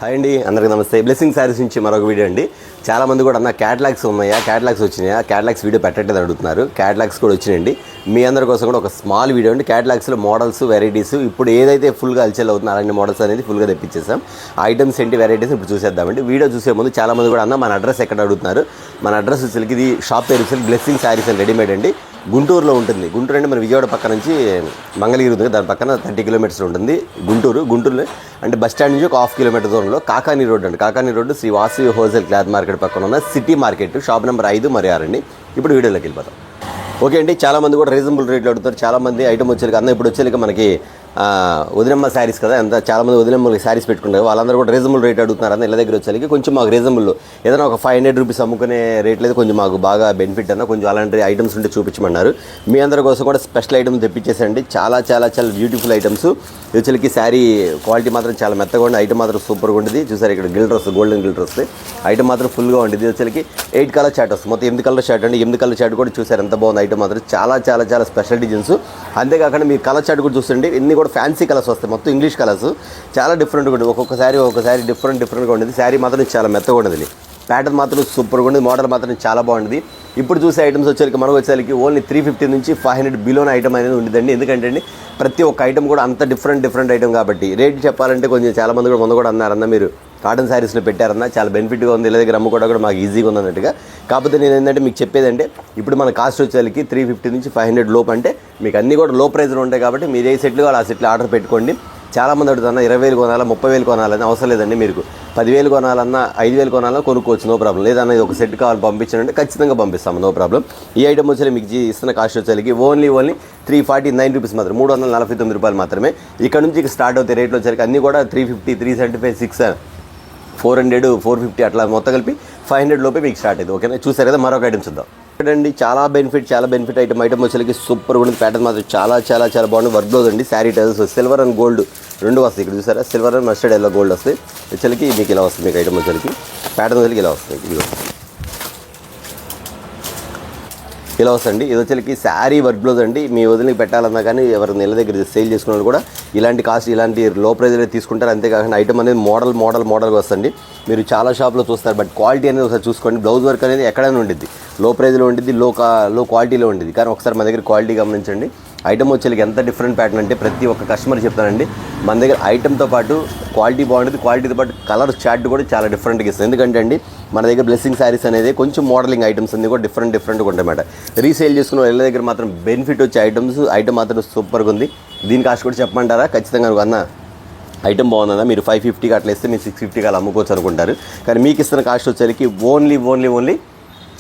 Hi అండి, అందరికీ నమస్తే. బ్లెస్సింగ్ శారీస్ నుంచి మరొక వీడియో అండి. చాలామంది కూడా అన్న క్యాటలాగ్స్ ఉన్నాయా, క్యాటలాగ్స్ వచ్చినాయా, క్యాటలాగ్స్ వీడియో పెట్టట్లేదు అడుగుతున్నారు. క్యాటలాగ్స్ కూడా వచ్చినాయండి. మీ అందరి కోసం కూడా ఒక స్మాల్ వీడియో అండి. క్యాటలాగ్స్లో మోడల్స్, వెరైటీస్ ఇప్పుడు ఏదైతే ఫుల్గా అల్చేల్ అవుతుందో అలాంటి మోడల్స్ అనేది ఫుల్గా తెప్పించేసాం. ఐటమ్స్ ఏంటి, వెరైటీస్ ఇప్పుడు చూసేద్దామండి. వీడియో చూసే ముందు చాలామంది కూడా అన్న మన అడ్రస్ ఎక్కడ అడుగుతున్నారు. మన అడ్రస్ వచ్చేసరికి ఇది షాప్ పేరు వచ్చేసరికి బ్లెస్సింగ్ శారీస్ అండ్ రెడీమేడ్ అండి. గుంటూరులో ఉంటుంది. గుంటూరు అంటే మన విజయవాడ పక్క నుంచి మంగళగిరి ఉంది, దాని పక్కన 30 కిలోమీటర్స్ ఉంటుంది గుంటూరులో అంటే బస్ స్టాండ్ నుంచి ఒక 1/2 కిలోమీటర్ దూరంలో కాకానీ రోడ్ అండి. Kakani road Sri Vasavi wholesale cloth market పక్కన ఉన్న సిటీ మార్కెట్, షాప్ నెంబర్ 5 మరియు 6 అండి. ఇప్పుడు వీడియోలోకి వెళ్ళిపోతాం. ఓకే అండి, చాలామంది కూడా రీజనబుల్ రేట్లు అడుగుతారు. చాలామంది ఐటమ్ వచ్చేది అన్న ఇప్పుడు వచ్చేది మనకి వదినమ్మ శారీస్ కదా, ఎంత చాలామంది వదినమ్మలకి శారీస్ పెట్టుకుంటారు. వాళ్ళందరూ కూడా రీజనబుల్ రేట్ అడుగుతున్నారు. అన్న ఇళ్ళ దగ్గర వచ్చేసరికి కొంచెం మాకు రీజనబుల్ ఏదైనా ఒక 500 రూపీస్ అమ్ముకునే రేట్ లేదు, కొంచెం మాకు బాగా బెనిఫిట్ అన్న కొంచెం అలాంటి ఐటమ్స్ ఉంటే చూపించమన్నారు. మీ అందరి కోసం కూడా స్పెషల్ ఐటమ్స్ తెప్పించేసండి. చాలా చాలా చాలా బ్యూటిఫుల్ ఐటమ్స్. వచ్చేసరికి శారీ క్వాలిటీ మాత్రం చాలా మెత్తగా ఉంది. ఐటమ్ మాత్రం సూపర్గా ఉంటుంది. చూసారు ఇక్కడ గిల్టర్ వస్తుంది, గోల్డెన్ గిల్టర్ వస్తుంది. ఐటమ్ మాత్రం ఫుల్గా ఉంటుంది. వచ్చేసరికి 8 కలర్ చార్ట్ వస్తుంది. మొత్తం 8 కలర్ చార్ట్ అండి. 8 కలర్ చార్ట్ కూడా చూసారు ఎంత బాగుంది. ఐటమ్ మాత్రం చాలా చాలా చాలా స్పెషల్ డిజైన్స్. అంతేకాకుండా మీరు కలర్ చార్ట్ కూడా చూస్తుంటే ఇన్ని కూడా ఫ్యాన్సీ కలర్స్ వస్తాయి. మొత్తం ఇంగ్లీష్ కలర్స్ చాలా డిఫరెంట్గా ఉంటుంది. ఒక్కొక్కసారి డిఫరెంట్గా ఉంటుంది. శారీ మాత్రం చాలా మెత్తగా ఉండదు. ప్యాటర్న్ మాత్రం సూపర్గా ఉండేది. మోడల్ మాత్రం చాలా బాగుంటుంది. ఇప్పుడు చూసే ఐటమ్స్ వచ్చేసరికి మనకు వచ్చేసరికి ఓన్లీ 350 నుంచి 500 బిలోన ఐటమ్ అనేది ఉండేదండి. ఎందుకంటే అండి ప్రతి ఒక్క ఐటమ్ కూడా అంత డిఫరెంట్ ఐటమ్ కాబట్టి రేట్ చెప్పాలంటే కొంచెం చాలామంది కూడా ముందు కూడా అన్నారన్న మీరు కాటన్ శారీస్లో పెట్టారన్నా చాలా బెనిఫిట్గా ఉంది, ఇళ్ళ దగ్గర అమ్ముకోవడం కూడా మాకు ఈజీగా ఉంది అన్నట్టుగా. కాకపోతే నేను ఏంటంటే మీకు చెప్పేదంటే ఇప్పుడు మన కాస్ట్ వచ్చేసరికి 350 నుంచి 500 లోపు అంటే మీకు అన్నీ కూడా లో ప్రైస్లో ఉంటాయి కాబట్టి మీరు ఏ సెట్లు కావాలి ఆ సెట్లు ఆర్డర్ పెట్టుకోండి. చాలామంది అడుగుతున్నా 20,000 కొనాలా, 30,000 కొనాలని అవసరం లేదండి. మీరు 10,000 కొనాలన్నా 5,000 కొనాలన్నా కొనుక్కోవచ్చు, నో ప్రాబ్లం. లేదన్నా ఇది ఒక సెట్ కావాలి పంపించాలంటే ఖచ్చితంగా పంపిస్తాము, నో ప్రాబ్లం. ఈ ఐటమ్ వచ్చి మీకు ఇస్తున్న కాస్ట్ వచ్చేసరికి ఓన్లీ 349 రూపీస్ మాత్రం, 349 రూపాయలు మాత్రమే. ఇక్కడ నుంచి స్టార్ట్ అవుతాయి రేట్లు వచ్చేసరికి అన్నీ కూడా 350, 375, 600, 400, 450 అట్లా మొత్తం కలిపి 500 లోపే మీకు స్టార్ట్ అయింది. ఓకేనా, చూసారు కదా. మరొక ఐటమ్ చూద్దాం. అండి చాలా బెనిఫిట్ ఐటమ్ వచ్చేసరికి సూపర్ ఉంది. ప్యాటర్న్ మాత్రం చాలా చాలా చాలా బాగుంది. వర్క్ బ్లౌజ్ అండి. Sari tiles silver and gold రెండు వస్తాయి. ఇక్కడ చూసారా, silver and mustard yellow gold వస్తాయి. వచ్చేసరికి మీకు ఇలా వస్తుంది. మీకు ఐటమ్ వచ్చేసరికి ప్యాటర్న్ వచ్చేసరికి ఇలా వస్తుంది. ఇలా వస్తుంది. ఇది వచ్చేసరికి శారీ వర్క్ బ్లౌజ్ అండి. మీ వదిలికి పెట్టాలన్నా కానీ ఎవరి నెల దగ్గర సేల్ చేసుకున్న వాళ్ళు కూడా ఇలాంటి కాస్ట్ ఇలాంటి లో ప్రైజ్ తీసుకుంటారు. అంతేకాకుండా ఐటమ్ అనేది మోడల్గా వస్తుంది. మీరు చాలా షాప్లో చూస్తారు, బట్ క్వాలిటీ అనేది ఒకసారి చూసుకోండి. బ్లౌజ్ వర్క్ అనేది ఎక్కడైనా ఉంటుంది, లో ప్రైజ్లో ఉంటుంది, లో క్వాలిటీలో ఉంటుంది. కానీ ఒకసారి మన దగ్గర క్వాలిటీ గమనించండి. ఐటమ్ వచ్చేసరికి ఎంత డిఫరెంట్ ప్యాటర్న్ అంటే ప్రతి ఒక్క కస్టమర్ చెప్తానండి, మన దగ్గర ఐటమ్తో పాటు క్వాలిటీ బాగుంటుంది, క్వాలిటీతో పాటు కలర్ చార్ట్ కూడా చాలా డిఫరెంట్గా ఇస్తుంది. ఎందుకంటే అండి మన దగ్గర బ్లెస్సింగ్ శారీస్ అనేది కొంచెం మోడలింగ్ ఐటమ్స్ అన్ని కూడా డిఫరెంట్గా ఉంటాయన్నమాట. రీసేల్ చేసుకున్న వాళ్ళ దగ్గర మాత్రం బెనిఫిట్ వచ్చే ఐటమ్ మాత్రం సూపర్గా ఉంది. దీని కాస్ట్ కూడా చెప్పమంటారా? ఖచ్చితంగా అన్న ఐటమ్ బాగుందా, మీరు 550కి అట్లా ఇస్తే మీరు 650కి అలా అమ్ముకోవచ్చు అనుకుంటారు. కానీ మీకు ఇస్తున్న కాస్ట్ వచ్చేసరికి ఓన్లీ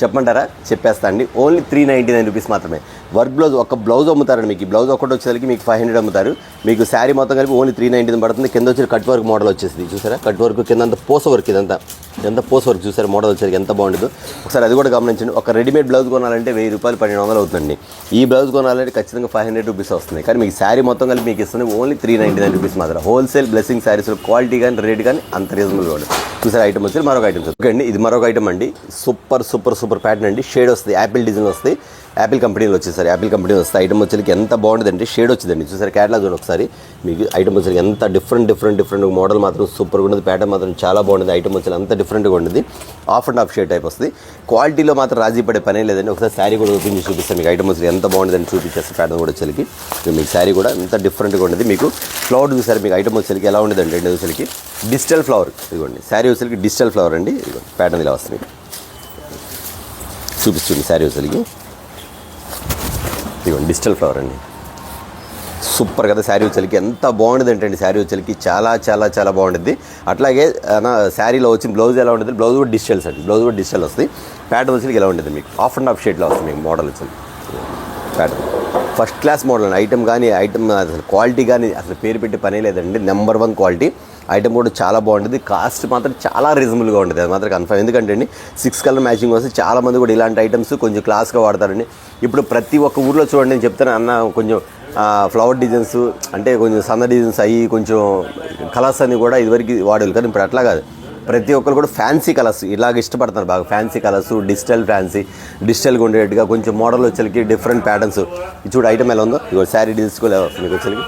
చెప్పమంటారా? చెప్పేస్తా అండి. ఓన్లీ 399 రూపీస్ మాత్రమే. వర్క్ బ్లౌజ్ ఒక బ్లౌజ్ అమ్ముతారండి. మీకు ఈ బ్లౌజ్ ఒకటి వచ్చేసరికి మీకు 500 అమ్ముతారు. మీకు శారీ మొత్తం కలిపి ఓన్లీ 399 పడుతుంది. కింద వచ్చి కట్ వర్క్ మోడల్ వచ్చేసింది. చూసారా, కట్ వర్క్ కింద అంతా పోస వర్క్, ఇదంతా పోస వర్క్. చూసారా మోడల్ వచ్చేసరికి ఎంత బాగుంటుందో ఒకసారి అది కూడా గమనించండి. ఒక రెడీమేడ్ బ్లౌజ్ కొనాలంటే 1000 రూపాయలు 1200 అవుతుందండి. ఈ బ్లౌజ్ కొనాలంటే ఖచ్చితంగా 500 రూపీస్ వస్తుంది. కానీ మీకు శారీ మొత్తం కలిపి మీకు ఇస్తుంది ఓన్లీ 399 రూపీస్ మాత్రం. హోల్సేల్ బ్లెస్సింగ్ శారీస్లో క్వాలిటీ కానీ రేట్ కానీ అంత రీజనబుల్ కూడా. చూసారా ఐటమ్ వచ్చి మరొక ఐటమ్ ఓకే అండి. ఇది మరొక ఐటమ్ అండి. సూపర్ ప్యాటర్న్ అండి. షేడ్ వస్తుంది, యాపిల్ డిజైన్ వస్తాయి. యాపిల్ కంపెనీలో వచ్చేసరికి యాపిల్ కంపెనీలో వస్తాయి. ఐటమ్ వచ్చేసరికి ఎంత బాగుంటుందంటే షేడ్ వచ్చిందండి. చూసారు క్యాటలాగ్ చూడండి ఒకసారి. మీకు ఐటమ్ వచ్చేసరికి ఎంత డిఫరెంట్ మోడల్ మాత్రం సూపర్గా ఉంటుంది. ప్యాటర్న్ మాత్రం చాలా బాగుంటుంది. ఐటమ్ వచ్చేసరికి అంత డిఫరెంట్గా ఉంటుంది. Of and of shade type వస్తుంది. క్వాలిటీలో మాత్రం రాజీ పడే పనే లేదండి. ఒకసారి శారీ కూడా ఓపెన్ చేసి చూపిస్తాను మీకు. ఐటమ్ వచ్చేసరికి ఎంత బాగుంటుందని చూపించేస్తే ప్యాటర్న్ కూడా వచ్చేసరికి మీకు శారీ కూడా ఎంత డిఫరెంట్గా ఉంటుంది. మీకు ఫ్లవర్ చూసారు. మీకు ఐటమ్ వచ్చేసరికి ఎలా ఉండేదండి రెండు వచ్చేసరికి డిజిటల్ ఫ్లవర్. ఇదిగోండి శారీ వచ్చేసరికి డిజిటల్ ఫ్లవర్ అండి. ఇదిగోండి ప్యాటర్న్ ఇలా వస్తుంది. చూపిస్తుంది శారీ వచ్చేసరికి ఇదిగోండి డిజిటల్ ఫ్లవర్ అండి. సూపర్ కదా. శారీ వచ్చేసరికి ఎంత బాగుంటుంది అంటే శారీ వచ్చేసరికి చాలా చాలా చాలా బాగుంటుంది. అట్లాగే శారీలో వచ్చిన బ్లౌజ్ ఎలా ఉంటుంది, బ్లౌజ్ కూడా డిజిటల్స్ అండి. బ్లౌజ్ కూడా డిజిటల్ వస్తుంది. ప్యాటర్న్ వచ్చేసరికి ఎలా ఉంటుంది మీకు ఆఫ్ అండ్ ఆఫ్ షేడ్లో వస్తుంది మీకు మోడల్ వచ్చేసరికి. ప్యాటర్న్ ఫస్ట్ క్లాస్ మోడల్ అండి. ఐటమ్ కానీ అసలు క్వాలిటీ కానీ అసలు పేరు పెట్టి పనే లేదండి. Number 1 quality. ఐటమ్ కూడా చాలా బాగుంటుంది. కాస్ట్ మాత్రం చాలా రీజనబుల్గా ఉంటుంది, అది మాత్రం కన్ఫర్మ్. ఎందుకంటే అండి 6 కలర్ మ్యాచింగ్ వస్తే చాలామంది కూడా ఇలాంటి ఐటమ్స్ కొంచెం క్లాస్గా వాడతారండి. ఇప్పుడు ప్రతి ఒక్క ఊర్లో చూడండి, నేను చెప్తాను అన్న కొంచెం ఫ్లవర్ డిజైన్స్ అంటే కొంచెం సన్న డిజైన్స్ అయ్యి కొంచెం కలర్స్ అని కూడా ఇదివరకు వాడేవాళ్ళు. కానీ ఇప్పుడు అట్లా కాదు. ప్రతి ఒక్కరు కూడా ఫ్యాన్సీ కలర్స్ ఇలాగ ఇష్టపడుతున్నారు బాగా. ఫ్యాన్సీ కలర్స్, డిజిటల్గా ఉండేట్టుగా కొంచెం మోడల్ వచ్చేసరికి డిఫరెంట్ ప్యాటర్న్స్. చూడు ఐటమ్ ఎలా ఉందో. ఇక శారీ డిజైన్స్ కూడా మీకు వచ్చేసరికి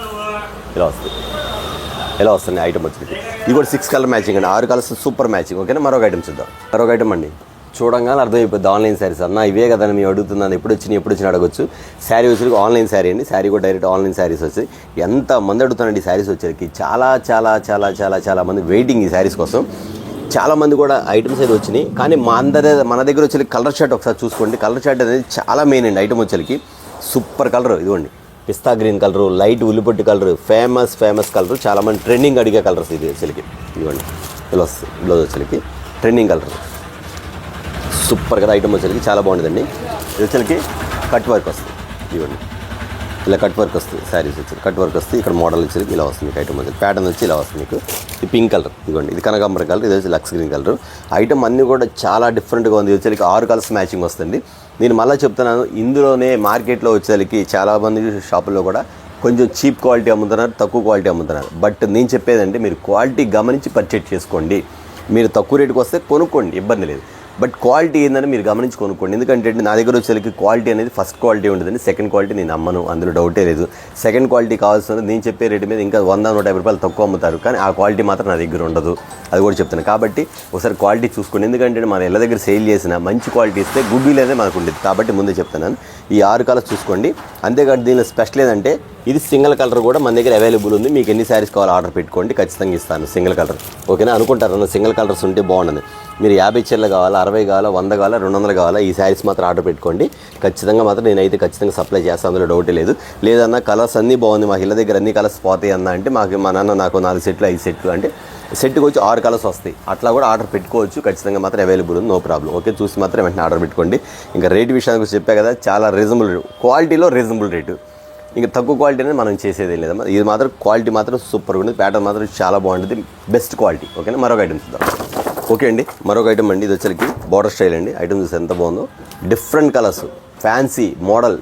ఇలా వస్తుంది. ఇలా వస్తుంది ఐటమ్ వచ్చేది. ఇది కూడా 6 కలర్ మ్యాచింగ్ అండి, 6 కలర్స్ సూపర్ మ్యాచింగ్. ఓకేనా, మరొక ఐటమ్ చూద్దాం. మరొక ఐటమ్ అండి, చూడంగానే అర్థమైపోద్ది ఆన్లైన్ శారీస్ అన్న ఇవే కదా మేము అడుగుతున్నాను, ఎప్పుడు వచ్చినా అడగొచ్చు. శారీ వచ్చేది ఆన్లైన్ శారీ అండి, శారీ కూడా డైరెక్ట్ ఆన్లైన్ శారీస్ వచ్చాయి. ఎంతమంది అడుగుతానండి ఈ శారీస్ వచ్చేసరికి, చాలా చాలా చాలా చాలా చాలా మంది వెయిటింగ్ ఈ శారీస్ కోసం. చాలామంది కూడా ఐటమ్స్ అయితే వచ్చినాయి, కానీ మన దగ్గర వచ్చే కలర్ షర్ట్ ఒకసారి చూసుకోండి. కలర్ షర్ట్ అనేది చాలా మెయిన్ అండి ఐటమ్ వచ్చేసరికి. సూపర్ కలర్ ఇదిగోండి, పిస్తా గ్రీన్ కలరు, లైట్ ఉల్లిపొట్టి కలరు, ఫేమస్ కలరు, చాలామంది ట్రెండింగ్ అడిగే కలర్స్ ఇది వచ్చేసరికి. ఇదిగోండి ఇలా వస్తుంది బ్లౌజ్ వచ్చేసరికి ట్రెండింగ్ కలర్, సూపర్ కదా ఐటమ్ వచ్చేసరికి చాలా బాగుంటుందండి. ఇది వచ్చేసరికి కట్ వర్క్ వస్తుంది, ఇవ్వండి ఇలా కట్ వర్క్ వస్తుంది. శారీస్ వచ్చి కట్ వర్క్ వస్తుంది. ఇక్కడ మోడల్ వచ్చేసరికి ఇలా వస్తుంది మీకు ఐటమ్ వచ్చి, ప్యాటర్న్ వచ్చి ఇలా వస్తుంది మీకు. ఇది పింక్ కలర్, ఇదిగోండి ఇది కనకాంబరం కలర్, ఇది వచ్చి లక్స్ గ్రీన్ కలర్. ఐటమ్ అన్నీ కూడా చాలా డిఫరెంట్గా ఉంది. వచ్చేసరికి 6 కలర్స్ మ్యాచింగ్ వస్తుంది. నేను మళ్ళీ చెప్తున్నాను, ఇందులోనే మార్కెట్లో వచ్చేసరికి చాలామంది షాపుల్లో కూడా కొంచెం చీప్ క్వాలిటీ అమ్ముతున్నారు, తక్కువ క్వాలిటీ అమ్ముతున్నారు. బట్ నేను చెప్పేదంటే మీరు క్వాలిటీ గమనించి పర్చేట్ చేసుకోండి. మీరు తక్కువ రేటుకి వస్తే కొనుక్కోండి, ఇబ్బంది లేదు. బట్ క్వాలిటీ ఏందని మీరు గమనించి కొనుక్కోండి. ఎందుకంటే నా దగ్గర వచ్చేసరికి క్వాలిటీ అనేది ఫస్ట్ క్వాలిటీ ఉంటుందండి, సెకండ్ క్వాలిటీ నేను అమ్మను, అందులో డౌటే లేదు. సెకండ్ క్వాలిటీ కావాల్సిన నేను చెప్పే రేటు మీద ఇంకా 100-150 రూపాయలు తక్కువ అమ్ముతారు, కానీ ఆ క్వాలిటీ మాత్రం నా దగ్గర ఉండదు. అది కూడా చెప్తాను. కాబట్టి ఒకసారి క్వాలిటీ చూసుకోండి. ఎందుకంటే మన ఇళ్ళ దగ్గర సేల్ చేసిన మంచి క్వాలిటీ ఇస్తే గుడ్ విల్ అనేది మనకు ఉండేది. కాబట్టి ముందే చెప్తున్నాను, ఈ 6 కలర్స్ చూసుకోండి. అంతేకాదు దీనిలో స్పెషల్ ఏంటంటే ఇది సింగిల్ కలర్ కూడా మన దగ్గర అవైలబుల్ ఉంది. మీకు ఎన్ని శారీస్ కావాలో ఆర్డర్ పెట్టుకోండి, ఖచ్చితంగా ఇస్తాను సింగిల్ కలర్. ఓకేనా, అనుకుంటారు సింగిల్ కలర్స్ ఉంటే బాగుండదు. మీరు 50 చీరలు కావాలా, 60 కావాలా, 100 కావాలా, 200 కావాలా, ఈ శారీస్ మాత్రం ఆర్డర్ పెట్టుకోండి. ఖచ్చితంగా మాత్రం నేనైతే ఖచ్చితంగా సప్లై చేస్తాను, అందులో డౌటే లేదు. లేదన్నా కలర్స్ అన్నీ బాగుంది, మా ఇళ్ళ దగ్గర అన్ని కలర్స్ పోతాయి అన్న అంటే మా నాన్న నాకు 4 సెట్లు 5 సెట్లు అంటే సెట్కి వచ్చి 6 కలర్స్ వస్తాయి. అట్లా కూడా ఆర్డర్ పెట్టుకోవచ్చు, ఖచ్చితంగా మాత్రం అవైలబుల్ ఉంది, నో ప్రాబ్లం. ఓకే, చూసి మాత్రం వెంటనే ఆర్డర్ పెట్టుకోండి. ఇంకా రేట్ విషయానికి చెప్పా కదా, చాలా రీజనబుల్ క్వాలిటీలో రీజనబుల్ రేటు. ఇంకా తక్కువ క్వాలిటీ అనేది మనం చేసేది లేదమ్మా. ఇది మాత్రం క్వాలిటీ మాత్రం సూపర్గా ఉంది, ప్యాటర్న్ మాత్రం చాలా బాగుంటుంది, బెస్ట్ క్వాలిటీ. ఓకేనా, మరొక ఐటమ్ చూద్దాం. ఓకే అండి, మరొక ఐటమ్ అండి, ఇది వచ్చరికి బార్డర్ స్టైల్ అండి. ఐటమ్ చూస్తే ఎంత బాగుందో, different colours, fancy model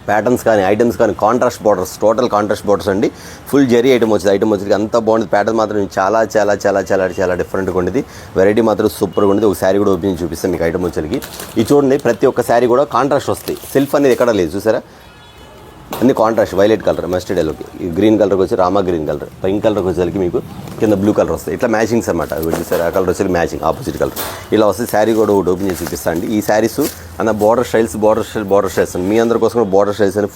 patterns కానీ ఐటమ్స్ కానీ contrast borders, total contrast borders అండి. ఫుల్ జరీ ఐటమ్ వచ్చింది. ఐటమ్ వచ్చి అంత బాగుంది. ప్యాటర్న్ మాత్రం చాలా చాలా చాలా చాలా చాలా డిఫరెంట్గా ఉండేది. వెరైటీ మాత్రం సూపర్గా ఉండేది. ఒక శారీ కూడా ఓపెన్ చూపిస్తాను మీకు ఐటమ్ వచ్చరికి. ఇది చూడండి, ప్రతి ఒక్క శారీ కూడా కాంట్రాస్ట్ వస్తాయి, సెల్ఫ్ అనేది ఎక్కడ లేదు చూసారా, అన్ని కాంట్రాస్ట్. వైలెట్ కలర్, మస్టర్డ్ ఎల్లోకి, గ్రీన్ కలర్కి వచ్చి రామా గ్రీన్ కలర్, పింక్ కలర్కి వచ్చేసరికి మీకు కింద బ్లూ కలర్ వస్తాయి. ఇట్లా మ్యాచింగ్స్ అనమాట. చూసారు ఆ కలర్ వచ్చి మ్యాచింగ్ ఆపోజిట్ కలర్ ఇలా వస్తే శారీ కూడా ఒకటి ఓపెన్ చేసి చూపిస్తాను అండి. ఈ శారీస్ అన్న బార్డర్ స్టైల్స్ మీ అందరి కోసం కూడా బార్డర్ స్టైల్స్ అని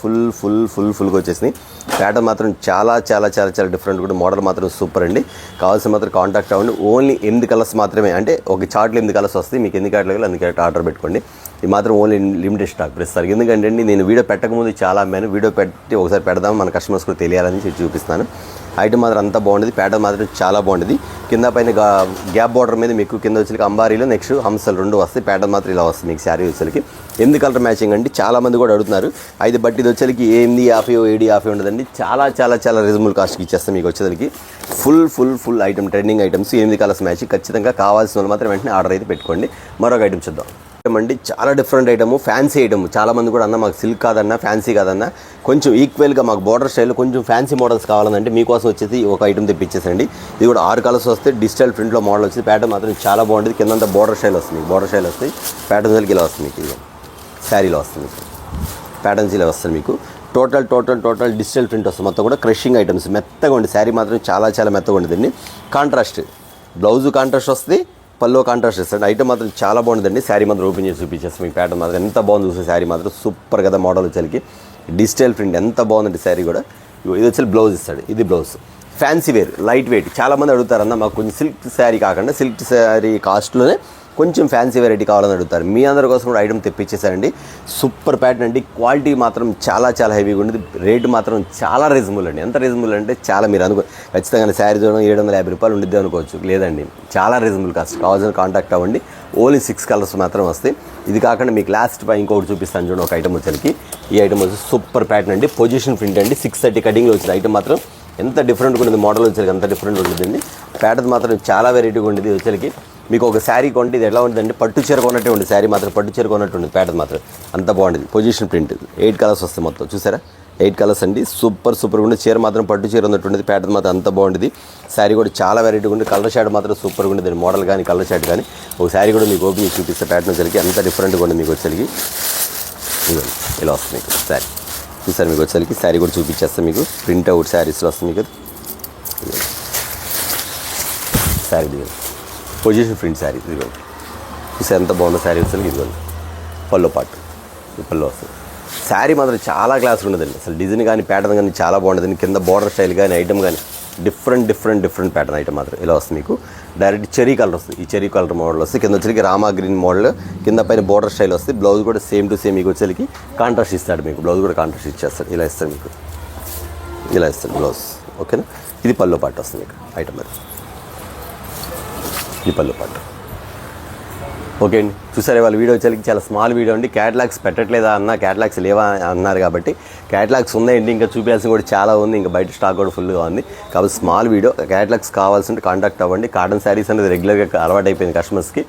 ఫుల్గా వచ్చేసినాయి. ప్యాటర్న్ మాత్రం చాలా చాలా చాలా చాలా డిఫరెంట్ కూడా, మోడల్ మాత్రం సూపర్ అండి. కావాల్సిన మాత్రం కాంటాక్ట్ అవ్వండి. ఓన్లీ 8 కలర్స్ మాత్రమే, అంటే ఒక చార్ట్లో 8 కలర్స్ వస్తాయి. మీకు ఎన్ని క్యాటలాగులు అన్ని క్యారెట్ ఆర్డర్ పెట్టుకోండి. ఇది మాత్రం ఓన్లీ లిమిటెడ్ స్టాక్ ప్రెస్తారు. ఎందుకంటే అండి నేను వీడియో పెట్టకముందు చాలా అమ్మాను, వీడియో పెట్టి ఒకసారి పెడదాం మన కస్టమర్స్ కూడా తెలియాలని చూపిస్తాను. ఐటమ్ మాత్రం అంతా బాగుంటుంది, ప్యాటర్న్ మాత్రం చాలా బాగుంటుంది. కింద పైన గ్యాప్ బార్డర్ మీద మీకు కింద వచ్చేసరికి అంబారీలో నెక్స్ట్ హంసలు 2 వస్తాయి. ప్యాటర్న్ మాత్రం ఇలా వస్తుంది మీకు శారీ వచ్చేసరికి. 8 కలర్ మ్యాచింగ్ అండి, చాలామంది కూడా అడుగుతున్నారు. అయితే బట్ ఇది వచ్చేసరికి 850 ఉండదండి, చాలా చాలా చాలా రీజనబుల్ కాస్ట్కి ఇచ్చేస్తాం మీకు వచ్చేసరికి. Full item, trending items 8 colours matching. ఖచ్చితంగా కావాల్సిన వాళ్ళు మాత్రం వెంటనే ఆర్డర్ అయితే పెట్టుకోండి. మరొక ఐటమ్ చూద్దాం అండి, చాలా డిఫరెంట్ ఐటమ్, ఫ్యాన్సీ ఐటమ్. చాలామంది కూడా అన్న మాకు సిల్క్ కాదన్నా, ఫ్యాన్సీ కాదన్నా, కొంచెం ఈక్వల్గా మాకు బార్డర్ స్టైల్లో కొంచెం ఫ్యాన్సీ మోడల్స్ కావాలంటే మీకోసం వచ్చేసి ఒక ఐటమ్ తెప్పించేసండి. ఇది కూడా 6 కలర్స్ వస్తే డిజిటల్ ప్రింట్లో మోడల్ వచ్చి ప్యాటర్న్ మాత్రం చాలా బాగుంటుంది. కిందంతా బార్డర్ స్టైల్ వస్తుంది, ప్యాటర్న్స్ ఇలా వస్తుంది మీకు. ఇది శారీలో వస్తుంది ప్యాటర్న్స్ ఇలా వస్తుంది మీకు. టోటల్ డిజిటల్ ప్రింట్ వస్తుంది. మొత్తం కూడా క్రషింగ్ ఐటమ్స్, మెత్తగా ఉంది శారీ మాత్రం చాలా చాలా మెత్తగా ఉంటుందండి. కాంట్రాస్ట్ బ్లౌజ్ కాంట్రాస్ట్ వస్తుంది, పల్లో కాంట్రాస్ట్ ఇస్తాడు. ఐటమ్ మాత్రం చాలా బాగుంటుందండి. శారీ మాత్రం ఓపెన్ చేసి చూపించేస్తాం మీకు. ప్యాటర్న్ మాత్రం ఎంత బాగుంది చూస్తే, శారీ మాత్రం సూపర్ కదా, మోడల్ వచ్చేసరికి డిజిటల్ ప్రింట్ ఎంత బాగుందండి శారీ కూడా. ఇది వచ్చి బ్లౌజ్ ఇస్తాడు, ఇది blouse. Fancy wear, light weight. చాలామంది అడుగుతారన్న మాకు కొంచెం సిల్క్ శారీ కాకుండా సిల్క్ శారీ కాస్ట్లోనే కొంచెం ఫ్యాన్సీ వెరైటీ కావాలని అడుగుతారు. మీ అందరి కోసం కూడా ఐటమ్ తెప్పించేసారండి. సూపర్ ప్యాటర్న్ అండి, క్వాలిటీ మాత్రం చాలా చాలా హెవీగా ఉండేది. రేటు మాత్రం చాలా రీజనబుల్ అండి. ఎంత రీజనబుల్ అంటే చాలా, మీరు ఖచ్చితంగా శారీ చూడడం 750 రూపాయలు ఉండిద్ది అనుకోవచ్చు, లేదండి చాలా రీజనబుల్ కాస్ట్. కావాల్సిన కాంటాక్ట్ అవ్వండి. ఓన్లీ 6 కలర్స్ మాత్రం వస్తాయి. ఇది కాకుండా మీకు లాస్ట్ ఇంకొకటి చూపిస్తాను చూడండి, ఒక ఐటమ్ వచ్చరికి. ఈ ఐటమ్ వచ్చి సూపర్ ప్యాటర్న్ అండి, పొజిషన్ ప్రింట్ అండి, 630 కటింగ్లో వచ్చింది. ఐటమ్ మాత్రం ఎంత డిఫరెంట్గా ఉండేది, మోడల్ వచ్చరికి అంత డిఫరెంట్ ఉంటుందండి. ప్యాటర్న్ మాత్రం చాలా వెరైటీగా ఉండేది వచ్చరికి. మీకు ఒక శారీ కొంటే ఇది ఎలా ఉంటుందంటే పట్టు చీర కొన్నట్టే ఉంది, శారీ మాత్రం పట్టు చీర కొన్నట్టు ఉంది. ప్యాటర్న్ మాత్రం అంత బాగుంటుంది. పొజిషన్ ప్రింట్ 8 కలర్స్ వస్తాయి మొత్తం, చూసారా 8 కలర్స్ అండి. సూపర్గా ఉండే చీర మాత్రం పట్టు చీర ఉన్నట్టుండేది. ప్యాటర్న్ మాత్రం అంత బాగుంటుంది. శారీ కూడా చాలా వెరైటీగా ఉంది. కలర్ షాడ్ మాత్రం సూపర్గా ఉండేది, మోడల్ కానీ కలర్ షాడ్ కానీ. ఒక శారీ కూడా మీకు ఓపెన్ చేసి చూపిస్తే ప్యాటర్న్ వచ్చరికి అంత డిఫరెంట్గా ఉంది మీకు వచ్చరికి. ఇలా వస్తుంది మీకు శారీ, చూసారు మీకు వచ్చరికి. శారీ కూడా చూపించేస్తాను మీకు, ప్రింట్ అవుట్ శారీస్లో వస్తుంది మీకు. శారీ దిగండి, పొజిషన్ ప్రింట్ శారీ ఇదిగోండి. చూసి ఎంత బాగుందో శారీ వస్తుంది. ఇదిగోండి పల్లో పాటు, ఈ పల్లో వస్తుంది. శారీ మాత్రం చాలా క్లాస్ ఉండదండి. అసలు డిజైన్ కానీ ప్యాటర్న్ కానీ చాలా బాగుంటుంది. కింద బార్డర్ స్టైల్ కానీ ఐటమ్ కానీ డిఫరెంట్ ప్యాటర్న్ ఐటమ్ మాత్రం ఇలా వస్తుంది. మీకు డైరెక్ట్ చెరీ కలర్ వస్తుంది. ఈ చెరీ కలర్ మోడల్ వస్తుంది. కింద వచ్చేకి రామా గ్రీన్ మోడల్, కింద పైన బార్డర్ స్టైల్ వస్తుంది. బ్లౌజ్ కూడా సేమ్ టు సేమ్ మీకు వచ్చేకి కాంట్రాస్ట్ ఇస్తాడు. మీకు బ్లౌజ్ కూడా కాంట్రాస్ట్ ఇచ్చేస్తాడు. ఇలా ఇస్తాడు మీకు, ఇలా ఇస్తాడు బ్లౌజ్. ఓకేనా. ఇది పల్లో పాటు వస్తుంది మీకు ఐటమ్ అది. ఈ పల్లో పాటు ఓకే అండి. చూసారే వాళ్ళ వీడియో వచ్చేకి చాలా స్మాల్ వీడియో అండి. క్యాటలాగ్స్ పెట్టట్లేదా అన్న, క్యాటలాగ్స్ లేవా అన్నారు కాబట్టి క్యాటలాగ్స్ ఉన్నాయండి. ఇంకా చూపించాల్సిన కూడా చాలా ఉంది. ఇంకా బయట స్టాక్ కూడా ఫుల్గా ఉంది కాబట్టి స్మాల్ వీడియో. క్యాటలాగ్స్ కావాల్సింటే కాంటాక్ట్ అవ్వండి. కాటన్ శారీస్ అనేది రెగ్యులర్గా అలవాటు అయిపోయింది కస్టమర్స్కి.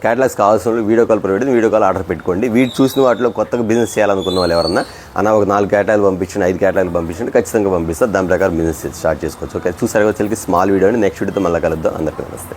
క్యాటలాగ్స్ కావాల్సిన video call provide, video call order పెట్టుకోండి. వీటి చూసిన వాటిలో కొత్తగా బిజినెస్ చేయాలనుకున్న వాళ్ళు ఎవరన్నా అన్న ఒక 4 క్యాటలాగ్ పంపించండి, 5 క్యాటలాగ్ పంపించండి, ఖచ్చితంగా పంపిస్తారు. దాని ప్రకారం బిజినెస్ స్టార్ట్ చేసుకోవచ్చు. ఓకే, చూసారు వచ్చేకి స్మాల్ వీడియో అండి. నెక్స్ట్ వీడియోతో మళ్ళీ కలుద్దాం. అందరికీ నమస్తే.